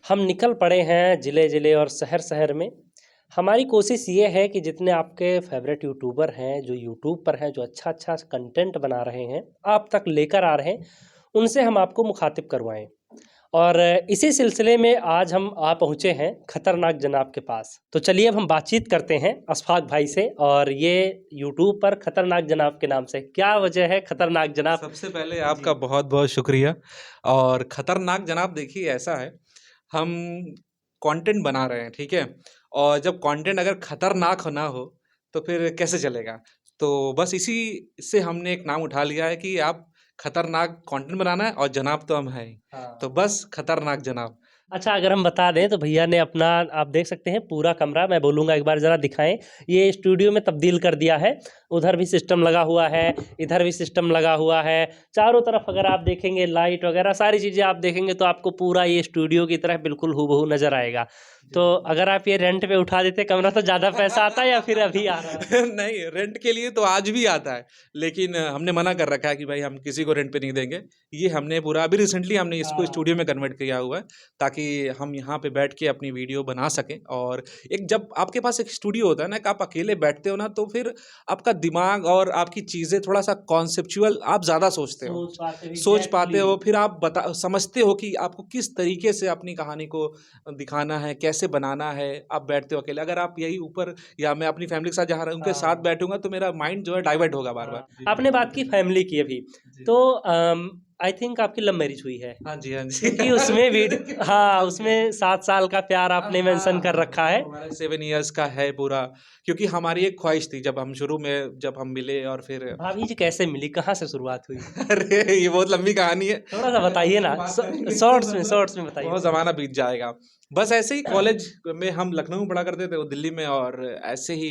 हम निकल पड़े हैं ज़िले-ज़िले और शहर-शहर में। हमारी कोशिश ये है कि जितने आपके फ़ेवरेट यूट्यूबर हैं, जो यूट्यूब पर हैं, जो अच्छा-अच्छा कंटेंट बना रहे हैं, आप तक लेकर आ रहे हैं, उनसे हम आपको मुख़ातिब करवाएँ। और इसी सिलसिले में आज हम आ पहुँचे हैं खतरनाक जनाब के पास। तो चलिए अब हम बातचीत करते हैं अशफाक भाई से और ये यूट्यूब पर खतरनाक जनाब के नाम से। क्या वजह है खतरनाक जनाब? सबसे पहले जी। आपका बहुत-बहुत शुक्रिया। और खतरनाक जनाब देखिए ऐसा है, हम कंटेंट बना रहे हैं, ठीक है? और जब कंटेंट अगर खतरनाक ना हो, तो फिर कैसे चलेगा? तो बस इसी से हमने एक नाम उठा लिया है कि आप खतरनाक कंटेंट बनाना है और जनाब तो हम हैं ही। तो हाँ। बस खतरनाक जनाब। अच्छा, अगर हम बता दें तो भैया ने अपना, आप देख सकते हैं पूरा कमरा, मैं बोलूँगा एक बार ज़रा दिखाएँ, ये स्टूडियो में तब्दील कर दिया है। उधर भी सिस्टम लगा हुआ है, इधर भी सिस्टम लगा हुआ है। चारों तरफ अगर आप देखेंगे लाइट वगैरह सारी चीज़ें आप देखेंगे तो आपको पूरा ये स्टूडियो की तरह बिल्कुल हूबहू नज़र आएगा। तो अगर आप ये रेंट पे उठा देते कमरा तो ज़्यादा पैसा आता या फिर अभी आ रहा है? नहीं, रेंट के लिए तो आज भी आता है, लेकिन हमने मना कर रखा है कि भाई हम किसी को रेंट पे नहीं देंगे। ये हमने पूरा अभी रिसेंटली हमने इसको हाँ। स्टूडियो में कन्वर्ट किया हुआ है, ताकि हम यहाँ पे बैठ के अपनी वीडियो बना सकें। और एक जब आपके पास एक स्टूडियो होता है ना, कि आप अकेले बैठते हो ना, तो फिर आपका दिमाग और आपकी चीज़ें थोड़ा-सा कॉन्सेप्चुअल आप ज़्यादा सोचते हो। सोच पाते हो, सोच पाते एग्ज़ैक्टली। हो, फिर आप समझते हो कि आपको किस तरीके से अपनी कहानी को दिखाना है, कैसे बनाना है। आप बैठते हो अकेले, अगर आप यही ऊपर या मैं अपनी फैमिली के साथ जहाँ उनके साथ हाँ। बैठूँगा तो मेरा माइंड जो है डाइवर्ट होगा बार-बार। हाँ, आपने बात की फैमिली की अभी, जी। तो आई थिंक आपकी लव मैरिज हुई है। हाँ जी, हाँ जी। क्योंकि उसमें हाँ, उसमें 7 साल का प्यार आपने मेंशन कर रखा है। वो हमारा 7 इयर्स का है पूरा, क्योंकि हमारी एक ख्वाहिश थी जब हम शुरू में जब हम मिले और फिर भाभी जी कैसे मिली? कहाँ से शुरुआत हुई? अरे! ये बहुत लंबी कहानी है। थोड़ा-सा बताइए ना, बात करेंगे तो शॉर्ट्स में बताइए बहुत प्लीज़। ज़माना बीत जाएगा। बस ऐसे ही कॉलेज में हम लखनऊ में पढ़ा करते थे, वो दिल्ली में। और ऐसे ही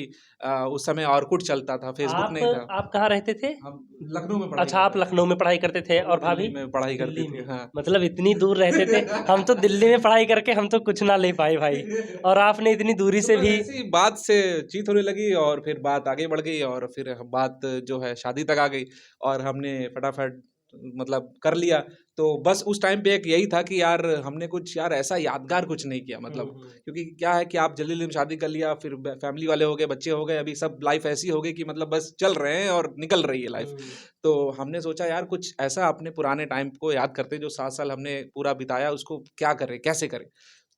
उस समय ऑरकुट चलता था, फ़ेसबुक नहीं था। आप कहाँ रहते थे? हम लखनऊ में पढ़ाई अच्छा, आप करते थे। लखनऊ में पढ़ाई करते थे वो और भाभी? दिल्ली में पढ़ाई करती दिल्ली थी, में। हाँ। मतलब इतनी दूर रहते थे, हम तो दिल्ली में पढ़ाई करके हम तो कुछ ना ले पाए भाई। और आपने इतनी दूरी तो से बस भी। ऐसी ही बात से जीत होने लगी और फिर बात आगे बढ़ गई और फिर बात जो है शादी तक आ गई और हमने फटाफट मतलब कर लिया। तो बस उस टाइम पे एक यही था कि यार हमने कुछ यार ऐसा यादगार कुछ नहीं किया, हुँ, मतलब हुँ। क्योंकि क्या है कि आप जल्दी-जल्दी में शादी कर लिया, फिर फैमिली वाले हो गए, बच्चे हो गए, अभी सब लाइफ ऐसी हो गई कि मतलब बस चल रहे हैं और निकल रही है लाइफ। हुँ। तो हमने सोचा यार कुछ ऐसा अपने पुराने टाइम को याद करते, जो 7 साल हमने पूरा बिताया, उसको क्या करें, कैसे करें?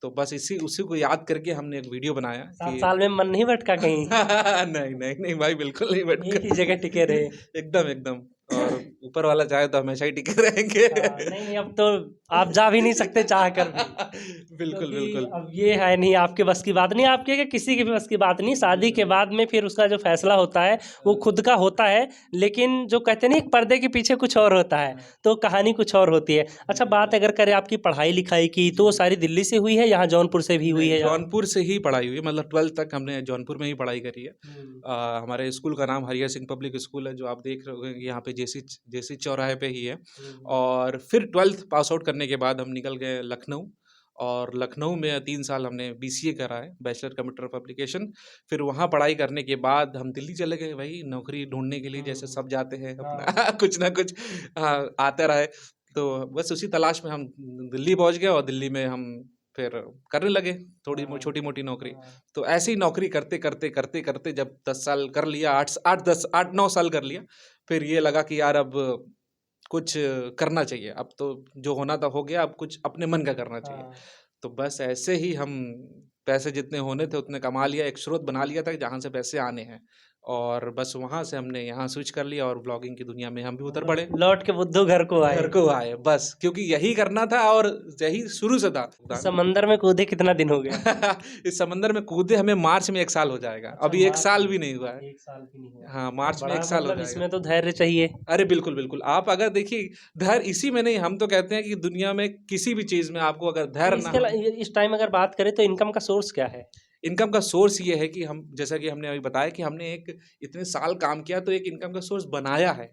तो बस इसी उसी को याद करके हमने एक वीडियो बनाया 7 कि साल में मन नहीं भटका कहीं? नहीं, नहीं, नहीं भाई, बिल्कुल नहीं एक भटका। ही जगह टिके रहे। एकदम, एकदम। और ऊपर वाला चाहे तो हमेशा ही टिके रहेंगे। हाँ, नहीं, नहीं, अब तो आप जा भी नहीं सकते चाह कर भी। बिल्कुल, क्योंकि बिल्कुल। अब ये है नहीं, आपके बस की बात नहीं, आपके क्या किसी की भी बस की बात नहीं। शादी के बाद में फिर उसका जो फैसला होता है वो खुद का होता है, लेकिन जो कहते नहीं, एक पर्दे के पीछे कुछ और होता है, तो कहानी कुछ और होती है। अच्छा, बात अगर करें आपकी पढ़ाई लिखाई की, तो वो सारी दिल्ली से हुई है, यहाँ जौनपुर से भी हुई नहीं, है या? जौनपुर से ही पढ़ाई हुई है, मतलब 12th तक हमने जौनपुर में ही पढ़ाई करी है। हम्म। हमारे स्कूल का नाम हरिहर सिंह पब्लिक स्कूल है, जो आप देख रहे होंगे यहाँ पे जेसी चौराहे पे ही है। हम्म। और फिर 12th पास आउट करने के बाद हम निकल गए लखनऊ। और लखनऊ में 3 साल हमने बीसीए करा है, बैचलर कंप्यूटर एप्लीकेशन। फिर वहाँ पढ़ाई करने के बाद हम दिल्ली चले गए, वही नौकरी ढूँढने के लिए, जैसे सब जाते हैं अपना हाँ। कुछ ना कुछ आता रहे। तो बस उसी तलाश में हम दिल्ली पहुँच गए और दिल्ली में हम फिर करने लगे थोड़ी हाँ। छोटी-मोटी नौकरी। हाँ। तो ऐसे ही नौकरी करते-करते जब 10 साल कर लिया, 8-9 साल कर लिया, फिर ये लगा कि यार अब कुछ करना चाहिए। अब तो जो होना था हो गया, अब कुछ अपने मन का करना चाहिए। हाँ। तो बस ऐसे ही हम पैसे जितने होने थे उतने कमा लिया, एक स्रोत बना लिया था जहाँ से पैसे आने हैं। और बस वहाँ से हमने यहाँ स्विच कर लिया और ब्लॉगिंग की दुनिया में हम भी उतर पड़े। मतलब लौट के बुद्धू घर को आए। घर को आए बस, क्योंकि यही करना था और यही शुरू से था। इस समंदर में कूदे कितना दिन हो गया? इस समंदर में कूदे हमें मार्च में 1 साल हो जाएगा। अच्छा, अभी 1 मार्च साल में भी नहीं हुआ है। 1 साल भी नहीं हुआ। हाँ, मार्च में 1 बड़ा साल हो मतलब जाएगा। इसमें तो धैर्य चाहिए। अरे बिल्कुल, बिल्कुल। आप अगर देखिए धैर्य इसी में नहीं, हम तो कहते हैं कि दुनिया में किसी भी चीज़ में आपको अगर फिर धैर्य ना इसके हो। इस टाइम अगर बात करें तो इनकम का सोर्स क्या है? इनकम का सोर्स ये है कि हम, जैसा कि हमने अभी बताया कि हमने एक इतने साल काम किया तो एक इनकम का सोर्स बनाया है।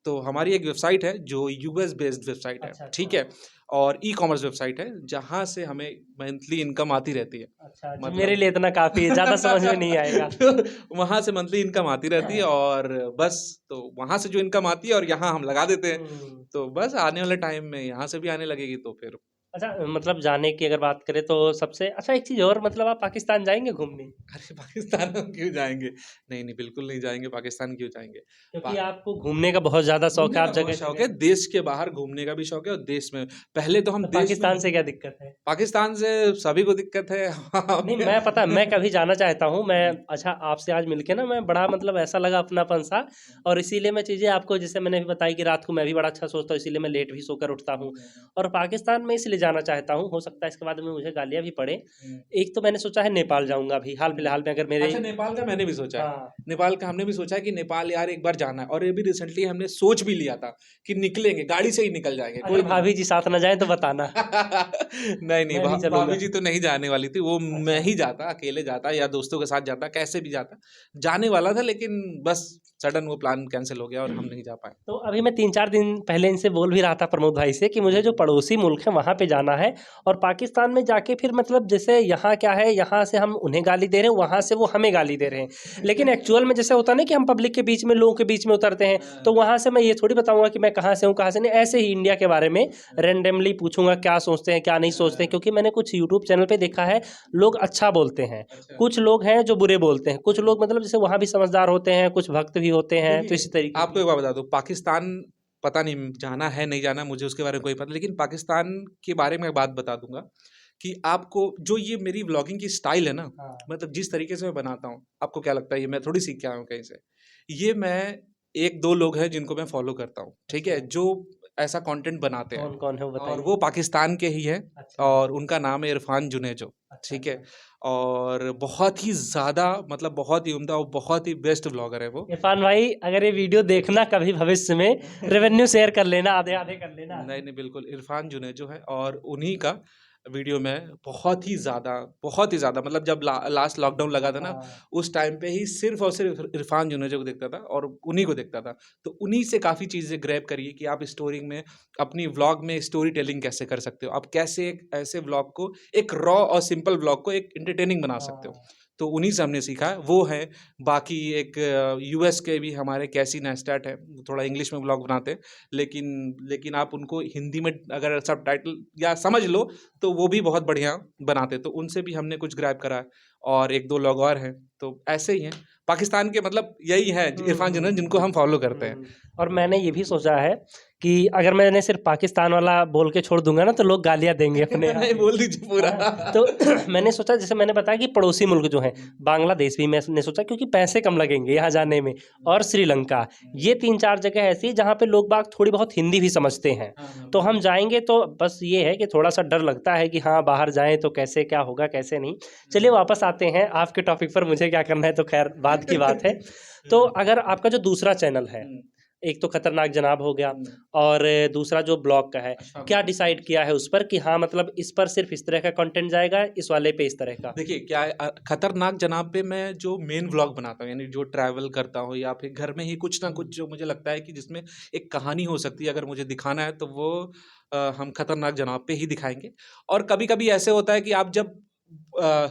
तो हमारी एक वेबसाइट है जो यूएस बेस्ड वेबसाइट है, अच्छा, ठीक अच्छा। है? और ई-कॉमर्स वेबसाइट है जहाँ से हमें मंथली इनकम आती रहती है। अच्छा, जी, मेरे मतलब लिए इतना काफ़ी है, ज़्यादा समझ में नहीं आएगा। तो वहाँ से मंथली इनकम आती रहती है और बस, तो वहाँ से जो इनकम आती है और यहाँ हम लगा देते हैं। हुँ। तो बस आने वाले टाइम में यहाँ से भी आने लगेगी तो फिर अच्छा, मतलब जाने की अगर बात करें तो सबसे अच्छा एक चीज़ और, मतलब आप पाकिस्तान जाएँगे घूमने? अरे पाकिस्तान हम क्यों जाएँगे? नहीं, नहीं, बिल्कुल नहीं जाएँगे, पाकिस्तान क्यों जाएँगे? क्योंकि पा आपको घूमने का बहुत ज़्यादा शौक घूमने है, का आप बहुत शौक है, जगह-जगह। देश के बाहर घूमने का भी शौक है और देश में। पहले तो हम तो देश में पाकिस्तान से क्या दिक्कत है? पाकिस्तान से सभी को दिक्कत है। नहीं, मैं पता है, मैं कभी जाना चाहता हूँ। मैं हुँ, अच्छा, आपसे आज मिलके ना मैं बड़ा मतलब ऐसा लगा अपनापन-सा, और इसीलिए मैं चीज़ें आपको, जैसे मैंने भी बताई कि रात को मैं भी बड़ा अच्छा सोचता हूँ, इसीलिए मैं लेट भी सोकर उठता हूँ। और पाकिस्तान में इसलिए जाना चाहता हूँ, हो सकता है इसके बाद में मुझे गालियाँ भी पड़े। हुँ, एक तो मैंने सोचा है नेपाल जाऊँगा अभी, हुँ। हाल-फिलहाल में अगर मेरे। अच्छा नेपाल का मैंने भी सोचा है। हाँ, नेपाल का हमने भी सोचा है कि नेपाल यार एक बार जाना है और ये भी रिसेंटली हमने सोच भी लिया था कि निकलेंगे, गाड़ी से ही निकल जाएँगे, अगर कोई नहीं। भाभी जी साथ ना जाएँ तो बताना, नहीं, नहीं, मैं नहीं भाभी चलूँगा। जी तो नहीं जाने वाली थी, वो मैं अच्छा। ही जाता, अकेले जाता या दोस्तों के साथ जाता, कैसे भी जाता। जाने वाला था लेकिन बस सडन वो प्लान कैंसल हो गया और हम नहीं जा पाए। तो अभी मैं 3-4 दिन पहले इनसे बोल भी रहा था प्रमोद भाई से कि मुझे जो हुँ, पड़ोसी मुल्क है वहाँ पे जाना है, और पाकिस्तान में जाके फिर मतलब जैसे यहाँ क्या है, यहाँ से हम उन्हें गाली दे रहे हैं, वहाँ से वो हमें गाली दे रहे हैं। लेकिन एक्चुअल में जैसे होता है ना कि हम पब्लिक के बीच में, लोगों के बीच में उतरते हैं, तो हाँ, वहाँ से मैं ये थोड़ी बताऊँगा कि मैं कहाँ से हूँ, कहाँ से नहीं। ऐसे ही इंडिया के बारे में रैंडमली पूछूँगा क्या सोचते हैं, क्या नहीं सोचते हैं, हाँ, क्योंकि मैंने कुछ यूट्यूब चैनल पे देखा है, लोग अच्छा बोलते हैं, अच्छा। कुछ लोग हैं जो बुरे बोलते हैं, कुछ लोग मतलब जैसे वहाँ भी समझदार होते हैं, कुछ भक्त भी होते हैं, तो देखिए, इसी तरीके आपको की। एक बात बता दूँ, पाकिस्तान पता नहीं जाना है, नहीं जाना मुझे उसके बारे में कोई पता, लेकिन पाकिस्तान के बारे में एक बात बता दूँगा कि आपको जो ये मेरी व्लॉगिंग की स्टाइल है ना, हाँ। मतलब जिस तरीके से मैं बनाता हूँ, आपको क्या लगता है ये मैं थोड़ी सीख के आया हूँ कहीं से। ये मैं 1-2 लोग हैं जिनको मैं फ़ॉलो करता हूँ, ठीक है? अच्छा, जो ऐसा कंटेंट बनाते हैं कौन-कौन है वो और बताइए? वो पाकिस्तान के ही हैं अच्छा, और उनका नाम है इरफ़ान जुनेजो, अच्छा, ठीक है? अच्छा। और बहुत ही ज़्यादा मतलब बहुत ही उम्दा और बहुत ही बेस्ट व्लॉगर है वो। इरफ़ान भाई, अगर ये वीडियो देखना कभी भविष्य में, रेवेन्यू शेयर कर लेना, आधे-आधे कर लेना। नहीं, नहीं, बिल्कुल, इरफ़ान जुनेजो है और उन्हीं का वीडियो मैं बहुत ही ज़्यादा मतलब जब लास्ट लॉकडाउन लगा था ना, हाँ, उस टाइम पे ही सिर्फ़ और सिर्फ़ इरफ़ान जुनेजो को देखता था और उन्हीं को देखता था। तो उन्हीं से काफ़ी चीज़ें ग्रैब करी है कि आप स्टोरी में अपनी व्लॉग में स्टोरी टेलिंग कैसे कर सकते हो। आप कैसे एक ऐसे व्लॉग को एक रॉ और सिंपल व्लॉग को एक एंटरटेनिंग बना सकते हो। हाँ। तो उन्हीं से हमने सीखा है, वो हैं। बाकी एक यूएस के भी हमारे कैसी नेस्टैट है, वो थोड़ा इंग्लिश में व्लॉग बनाते हैं। लेकिन आप उनको हिंदी में अगर सबटाइटल या समझ लो तो वो भी बहुत बढ़िया बनाते हैं, तो उनसे भी हमने कुछ ग्रैब करा है और 1-2 लोग और हैं, तो ऐसे ही हैं। पाकिस्तान के मतलब यही हैं हुँ, इरफ़ान हुँ, जुनैद जिनको हुँ। हम फ़ॉलो करते हैं। हुँ, और मैंने ये भी सोचा है कि अगर मैंने सिर्फ़ पाकिस्तान वाला बोल के छोड़ दूँगा ना, तो लोग गालियाँ देंगे अपने आप नहीं ही। बोल दीजिए पूरा। हाँ, तो मैंने सोचा, जैसे मैंने बताया कि पड़ोसी मुल्क जो हैं, हुँ, बांग्लादेश भी मैंने सोचा, क्योंकि पैसे कम लगेंगे यहाँ जाने में, हुँ, और श्रीलंका। हुँ। ये 3-4 जगह ऐसी हैं जहाँ पे लोग बाग थोड़ी बहुत हिंदी भी समझते हैं। हाँ, हाँ, तो हम बिल्कुल। जाएँगे तो बस ये है कि थोड़ा-सा डर लगता है कि हाँ, बाहर जाएँ तो कैसे क्या होगा, कैसे नहीं। चलिए हुँ। वापस आते हैं आपके टॉपिक पर, मुझे क्या करना है तो ख़ैर बाद की बात है। तो हुँ, अगर आपका जो दूसरा चैनल है, हुँ, एक तो खतरनाक जनाब हो गया, हुँ। और दूसरा जो ब्लॉग का है, अच्छा क्या ब्लॉग। डिसाइड किया है उस पर कि हाँ, मतलब इस पर सिर्फ़ इस तरह का कंटेंट जाएगा, इस वाले पे इस तरह का? देखिए क्या है खतरनाक जनाब पे मैं जो मेन व्लॉग बनाता हूँ यानी जो ट्रैवल करता हूँ या फिर घर में ही कुछ ना कुछ जो मुझे लगता है कि जिसमें एक कहानी हो सकती है अगर मुझे दिखाना है तो वो हम खतरनाक जनाब पे ही दिखाएंगे और कभी कभी ऐसे होता है कि आप जब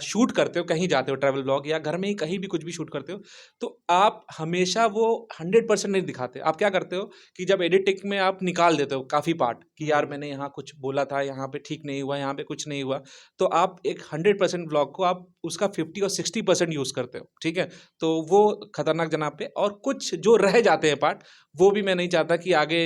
शूट करते हो कहीं जाते हो ट्रैवल व्लॉग या घर में ही कहीं भी कुछ भी शूट करते हो तो आप हमेशा वो 100% नहीं दिखाते आप क्या करते हो कि जब एडिटिंग में आप निकाल देते हो काफ़ी पार्ट कि यार हुँ। मैंने यहाँ कुछ बोला था यहाँ पे ठीक नहीं हुआ यहाँ पे कुछ नहीं हुआ तो आप एक 100% ब्लॉग को आप उसका 50 और 60% यूज़ करते हो, ठीक है? तो वो खतरनाक जनाब पे और कुछ जो रह जाते हैं पार्ट, वो भी मैं नहीं चाहता कि आगे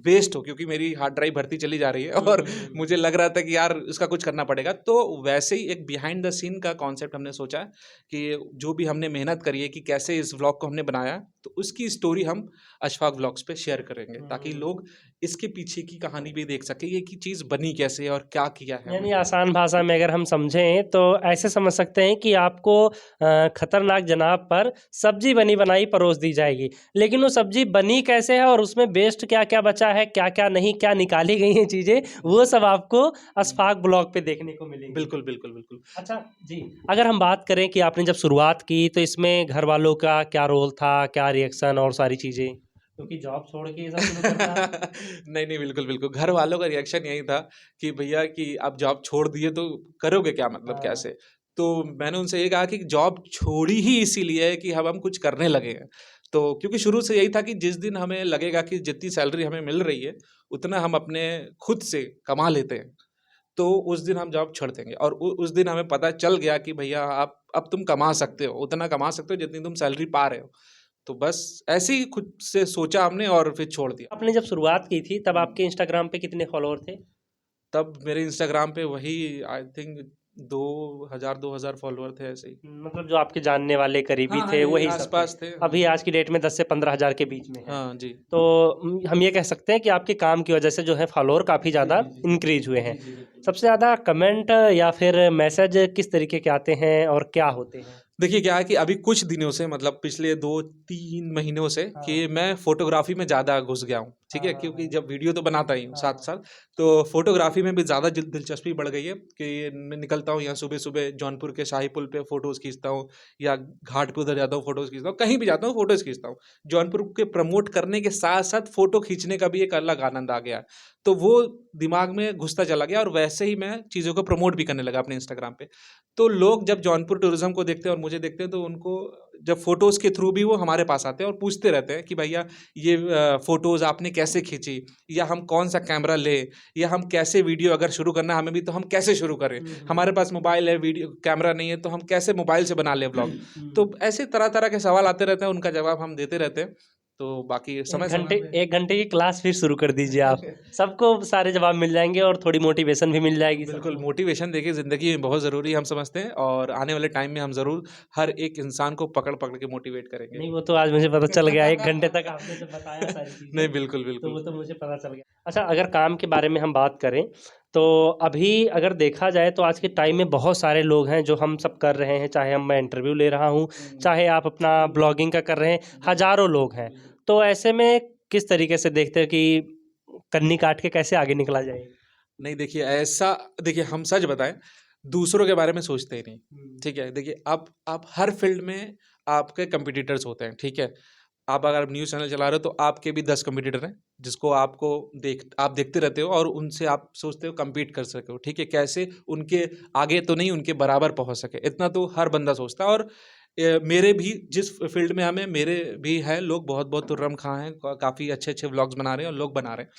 वेस्ट हो क्योंकि मेरी हार्ड ड्राइव भरती चली जा रही है हुँ, और हुँ, हुँ। मुझे लग रहा था कि यार इसका कुछ करना पड़ेगा। तो वैसे ही एक बिहाइंड द सीन का कॉन्सेप्ट हमने सोचा है कि जो भी हमने मेहनत करी है कि कैसे इस व्लॉग को हमने बनाया, तो उसकी स्टोरी हम अशफाक व्लॉग्स पे शेयर करेंगे ताकि हुँ। लोग इसके पीछे की कहानी भी देख सकें, ये कि चीज़ बनी कैसे और क्या किया है यानी हमने। आसान भाषा में अगर हम समझें तो ऐसे समझ सकते हैं कि आपको खतरनाक जनाब पर सब्जी बनी बनाई परोस दी जाएगी, लेकिन वो सब्जी बनी कैसे है और उसमें बेस्ट क्या क्या बचा है, क्या क्या नहीं, क्या निकाली गई हैं चीज़ें, वो सब आपको हुँ। अशफाक ब्लॉग पे देखने को मिलेंगी। बिल्कुल, बिल्कुल, बिल्कुल। अच्छा जी, अगर हम बात करें कि आपने जब शुरुआत की तो इसमें घर वालों का क्या रोल था, क्या रिएक्शन और सारी चीज़ें, क्योंकि जॉब छोड़ के ये सब शुरू करना। नहीं, नहीं, बिल्कुल, बिल्कुल। घर वालों का रिएक्शन यही था कि भैया कि आप जॉब छोड़ दिए तो करोगे क्या मतलब हाँ। कैसे? तो मैंने उनसे ये कहा कि जॉब छोड़ी ही इसीलिए है कि अब हम कुछ करने लगे हैं। तो क्योंकि शुरू से यही था कि जिस दिन हमें लगेगा कि जितनी सैलरी हमें मिल रही है, उतना हम अपने खुद से कमा लेते हैं। तो उस दिन हम जॉब छोड़ देंगे। और उस दिन हमें पता चल गया कि भैया आप अब तुम कमा सकते हो, उतना कमा सकते हो जितनी तुम सैलरी पा रहे हो। तो बस ऐसे ही खुद से सोचा हमने और फिर छोड़ दिया। आपने जब शुरुआत की थी तब आपके इंस्टाग्राम पे कितने फॉलोअर थे? तब मेरे इंस्टाग्राम पे वही आई थिंक 2000 फॉलोअर थे ऐसे ही। मतलब जो आपके जानने वाले करीबी हाँ, हाँ, थे ये वही सब थे। आस-पास थे। हाँ। अभी आज की डेट में 10 से 15,000 के बीच में है। हाँ जी। तो हम ये कह सकते हैं कि आपके काम की वजह से जो है फॉलोअर काफ़ी ज़्यादा इंक्रीज हुए हैं। सबसे ज़्यादा कमेंट या फिर मैसेज किस तरीके के आते हैं और क्या होते हैं? देखिए क्या है कि अभी कुछ दिनों से मतलब पिछले 2-3 महीनों से हाँ। कि मैं फ़ोटोग्राफ़ी में ज़्यादा घुस गया हूँ, ठीक हाँ, है? हाँ, क्योंकि हाँ। जब वीडियो तो बनाता ही हूँ हाँ, साथ-साथ, तो फ़ोटोग्राफ़ी में भी ज़्यादा दिलचस्पी बढ़ गई है कि मैं निकलता हूँ यहाँ सुबह-सुबह जौनपुर के शाही पुल पे फ़ोटोज़ खींचता हूँ या घाट पे उधर जाता हूँ फ़ोटोज़ खींचता हूँ, कहीं भी जाता हूँ फ़ोटोज़ खींचता हूँ। जौनपुर के प्रमोट करने के साथ-साथ फ़ोटो खींचने का भी एक अलग आनंद आ गया। तो वो दिमाग में घुसता चला गया और वैसे ही मैं चीज़ों को प्रमोट भी करने लगा अपने इंस्टाग्राम पे। तो लोग जब जौनपुर टूरिज़्म को देखते हैं और मुझे देखते हैं तो उनको जब फ़ोटोज़ के थ्रू भी वो हमारे पास आते हैं और पूछते रहते हैं कि भैया ये फ़ोटोज़ आपने कैसे खींची? या हम कौन-सा कैमरा लें? या हम कैसे वीडियो अगर शुरू करना है हमें भी तो हम कैसे शुरू करें? हमारे पास मोबाइल है, वीडियो कैमरा नहीं है तो हम कैसे मोबाइल से बना लें व्लॉग? तो ऐसे तरह-तरह के सवाल आते रहते हैं, उनका जवाब हम देते रहते हैं। तो बाकी 1 समय-समय घंटे पे 1 घंटे की क्लास फिर शुरू कर दीजिए आप। सबको सारे जवाब मिल जाएँगे और थोड़ी मोटिवेशन भी मिल जाएगी बिल्कुल, सबको। मोटिवेशन देखिए ज़िंदगी में बहुत ज़रूरी है हम समझते हैं और आने वाले टाइम में हम ज़रूर हर एक इंसान को पकड़-पकड़ के मोटिवेट करेंगे। नहीं, वो तो आज मुझे पता चल गया 1 घंटे तक आपने जब बताया सारी चीज़ें, नहीं, बिल्कुल, तो बिल्कुल। वो तो मुझे पता चल गया। अच्छा, अगर काम के बारे में हम बात करें, तो अभी अगर देखा जाए तो आज के टाइम में बहुत सारे लोग हैं जो हम सब कर रहे हैं, चाहे मैं इंटरव्यू ले रहा हूँ, चाहे आप अपना ब्लॉगिंग का कर रहे हैं, हज़ारों लोग हैं। तो ऐसे में किस तरीके से देखते हैं कि कन्नी काट के कैसे आगे निकला जाए? नहीं देखिए ऐसा देखिए हम सच बताएँ, दूसरों के बारे में सोचते ही नहीं, हुँ। ठीक है? देखिए आप हर फ़ील्ड में आपके कॉम्पिटिटर्स होते हैं, ठीक है? आप अगर न्यूज़ चैनल चला रहे हो तो आपके भी 10 कॉम्पिटिटर हैं, जिसको आप देखते रहते हो और उनसे आप सोचते हो कम्पीट कर सको, ठीक है? कैसे उनके आगे तो नहीं उनके बराबर पहुँच सके, इतना तो हर बंदा सोचता है और मेरे भी जिस फ़ील्ड में हम हैं, मेरे भी हैं लोग बहुत-बहुत तुर्रम खां हैं, काफ़ी अच्छे-अच्छे व्लॉग्स बना रहे हैं और लोग बना रहे हैं।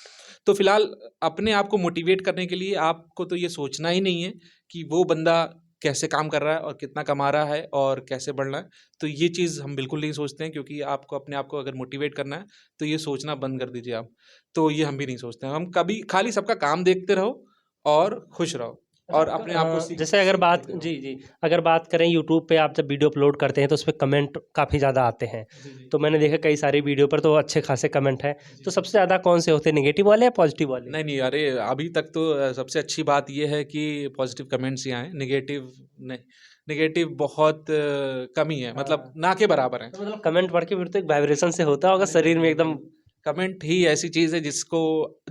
तो फ़िलहाल अपने आप को मोटिवेट करने के लिए आपको तो ये सोचना ही नहीं है कि वो बंदा कैसे काम कर रहा है और कितना कमा रहा है और कैसे बढ़ना है। तो ये चीज़ हम बिल्कुल नहीं सोचते हैं क्योंकि आपको अपने आप को अगर मोटिवेट करना है, तो ये सोचना बंद कर दीजिए आप। तो ये हम भी नहीं सोचते हैं। हम कभी खाली सबका काम देखते रहो और खुश रहो अच्छा, और अपने आप को जैसे अगर सीख बात देते रहो। जी, जी। अगर बात करें यूट्यूब पे आप जब वीडियो अपलोड करते हैं तो उसपे कमेंट काफ़ी ज़्यादा आते हैं। जी, जी। तो मैंने देखा कई सारी वीडियो पर तो अच्छे खासे कमेंट हैं। तो सबसे ज़्यादा कौन से होते हैं, नेगेटिव वाले या पॉजिटिव वाले? नहीं, नहीं, अरे अभी तक तो सबसे अच्छी बात ये है कि पॉज़िटिव कमेंट्स ही आए हैं, नेगेटिव नहीं, नेगेटिव बहुत कम ही है, मतलब हाँ। ना के बराबर हैं। तो मतलब कमेंट पढ़ के फिर तो एक वाइब्रेशन से होता होगा बिल्कुल, शरीर में एकदम। बिल्कुल। कमेंट ही ऐसी चीज़ है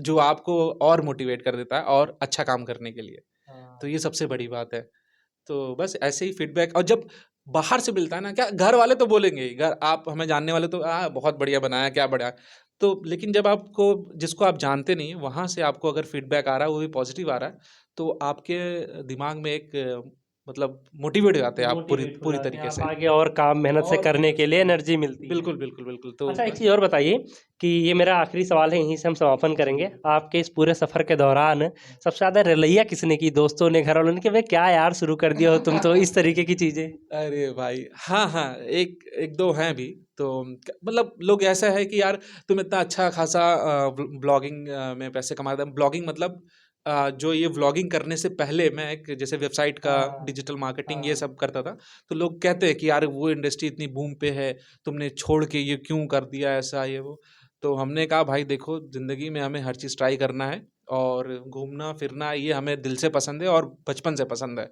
जो आपको और मोटिवेट कर देता है और अच्छा काम करने के लिए। तो हाँ। ये सबसे बड़ी बात है। तो बस ऐसे ही फीडबैक और जब बाहर से मिलता है ना क्या घर वाले तो बोलेंगे ही, घर आप हमें जानने वाले तो बहुत बढ़िया बनाया, क्या बढ़िया। तो लेकिन जब आपको जिसको आप जानते नहीं हैं, वहाँ से आपको अगर फीडबैक आ रहा है, वो भी पॉज़िटिव आ रहा है, तो आपके दिमाग में एक मतलब मोटिवेट हो जाते हैं आप पूरी मोटिवेट हो पूरी जाते हैं तरीके आप से। आगे और काम मेहनत से और करने मेहनत के से लिए करने एनर्जी मिलती है। बिल्कुल, बिल्कुल, बिल्कुल। तो अच्छा, एक बस चीज़ और बताइए कि ये मेरा आखिरी सवाल है, यहीं से हम समापन करेंगे। आपके इस पूरे सफ़र के दौरान सबसे ज़्यादा रलैया किसने की? दोस्तों ने, घरवालों ने कि बे क्या यार शुरू कर दिया हो तुम तो इस तरीके की चीज़ें? अरे भाई! हाँ, हाँ, 1-2 हैं भी, तो मतलब लोग ऐसा है कि यार तुम इतना अच्छा खासा ब्लॉगिंग में पैसे कमा रहे हो। ब्लॉगिंग मतलब जो ये व्लॉगिंग करने से पहले मैं एक जैसे वेबसाइट का हाँ, डिजिटल मार्केटिंग ये हाँ। सब करता था। तो लोग कहते हैं कि यार वो इंडस्ट्री इतनी बूम पे है, तुमने छोड़ के ये क्यों कर दिया ऐसा ये वो। तो हमने कहा भाई देखो ज़िंदगी में हमें हर चीज़ ट्राई करना है और घूमना-फिरना ये हमें दिल से पसंद है और बचपन से पसंद है।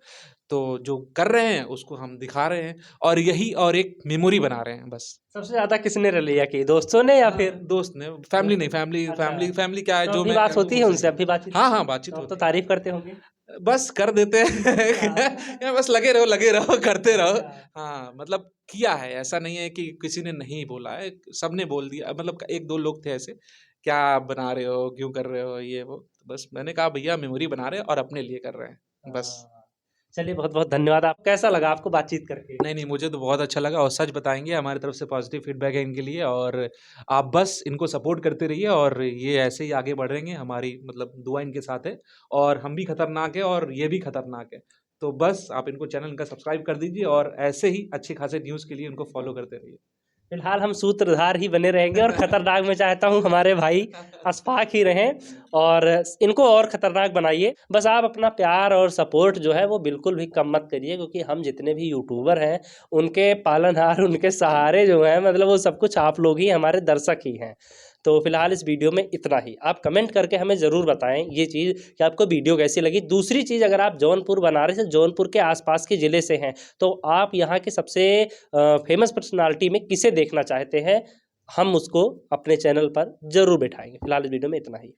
तो जो कर रहे हैं उसको हम दिखा रहे हैं और यही और एक मेमोरी बना रहे हैं बस। सबसे ज़्यादा किसने रलैया की? दोस्तों ने या फिर? दोस्त ने फैमिली नहीं दोस्तों ने? फैमिली अच्छा, फैमिली फैमिली क्या है तो जो अभी मैं बात कह दूँ होती है उसे उनसे? करो। अभी बातचीत हाँ, होती हाँ, है? तो बातचीत अब तो होती है। तारीफ़ करते होंगे? बस कर देते हैं हाँ। या बस लगे रहो करते रहो। अच्छा। हाँ, मतलब किया है ऐसा नहीं है कि किसी ने नहीं बोला है, सबने बोल दिया मतलब 1-2 लोग थे ऐसे, क्या बना रहे हो? क्यों कर रहे हो? ये वो। तो बस मैंने कहा भैया मेमोरी बना रहे हैं और अपने लिए कर रहे हैं, बस। हाँ। चलिए बहुत बहुत धन्यवाद। आप कैसा लगा आपको बातचीत करके? नहीं, नहीं, मुझे तो बहुत अच्छा लगा और सच बताएँगे हमारी तरफ से पॉज़िटिव फीडबैक है इनके लिए और आप बस इनको सपोर्ट करते रहिए और ये ऐसे ही आगे बढ़ेंगे, हमारी मतलब दुआ इनके साथ है और हम भी खतरनाक है और ये भी खतरनाक है। तो बस आप इनको चैनल इनका सब्सक्राइब कर दीजिए और ऐसे ही अच्छे खासे न्यूज़ के लिए इनको फ़ॉलो करते रहिए। फिलहाल हम सूत्रधार ही बने रहेंगे और खतरनाक मैं चाहता हूँ हमारे भाई अशफाक ही रहें और इनको और खतरनाक बनाइए। बस आप अपना प्यार और सपोर्ट जो है वो बिल्कुल भी कम मत करिए, क्योंकि हम जितने भी यूट्यूबर हैं उनके पालनहार, उनके सहारे जो हैं, मतलब वो सब कुछ आप लोग ही, हमारे दर्शक ही हैं। तो फिलहाल इस वीडियो में इतना ही। आप कमेंट करके हमें ज़रूर बताएं ये चीज़ कि आपको वीडियो कैसी लगी। दूसरी चीज़, अगर आप जौनपुर बनारस से जौनपुर के आसपास के ज़िले से हैं तो आप यहाँ के सबसे फेमस पर्सनालिटी में किसे देखना चाहते हैं, हम उसको अपने चैनल पर ज़रूर बिठाएंगे। फिलहाल इस वीडियो में इतना ही।